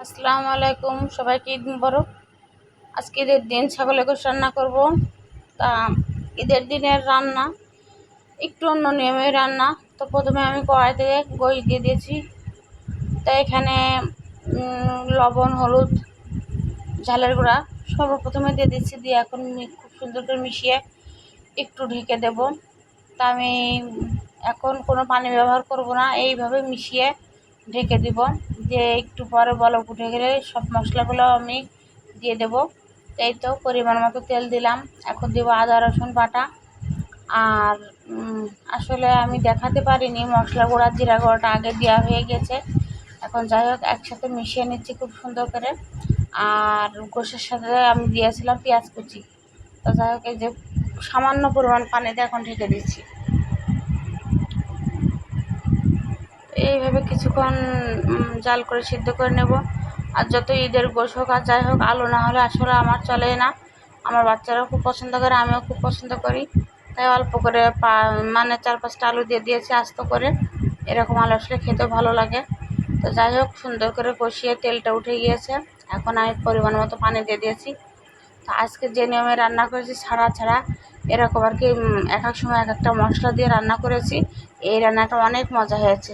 আসসালামু আলাইকুম, সবাইকে ঈদ মুবারক। আজকে ঈদের দিন ছাগলের গোশত রান্না করব। তা ঈদের দিনের রান্না একটু অন্য নিয়মে রান্না। তো প্রথমে আমি কড়াইতে গোশত দিয়ে দিয়েছি। তো এখানে লবণ, হলুদ, ঝালের গুঁড়া সর্বপ্রথমে দিয়ে দিচ্ছি। দিয়ে এখন খুব সুন্দর করে মিশিয়ে একটু ঢেকে দেব। তা আমি এখন কোনো পানি ব্যবহার করব না, এইভাবে মিশিয়ে ঢেকে দিব। দিয়ে একটু পরে বলক উঠে গেলে সব মশলাগুলো আমি দিয়ে দেব। এই তো পরিমাণ মতো তেল দিলাম। এখন দেব আদা রসুন বাটা। আর আসলে আমি দেখাতে পারিনি, মশলা গুঁড়া জিরা গুঁড়াটা আগে দেওয়া হয়ে গেছে। এখন যাই হোক একসাথে মিশিয়ে নিচ্ছি খুব সুন্দর করে। আর গোশের সাথে আমি দিয়েছিলাম পেঁয়াজ কুচি। তো যাই হোক এই যে সামান্য পরিমাণ পানিতে এখন ঢেকে দিচ্ছি। এইভাবে কিছুক্ষণ জাল করে সিদ্ধ করে নেব। আর যত ঈদের গোশ হোক আর যাই হোক, আলু না হলে আসলে আমার চলেই না। আমার বাচ্চারাও খুব পছন্দ করে, আমিও খুব পছন্দ করি। তাই অল্প করে 4-5টা আলু দিয়ে দিয়েছি আস্ত করে। এরকম আলু আসলে খেতেও ভালো লাগে। তো যাই হোক সুন্দর করে কষিয়ে তেলটা উঠে গিয়েছে। এখন আমি পরিমাণ মতো পানি দিয়ে দিয়েছি। তো আজকে যে নিয়মে রান্না করেছি ছাড়া ছাড়া, এরকম আর কি এক এক সময় এক একটা মশলা দিয়ে রান্না করেছি। এই রান্নাটা অনেক মজা হয়েছে।